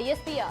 ISPR.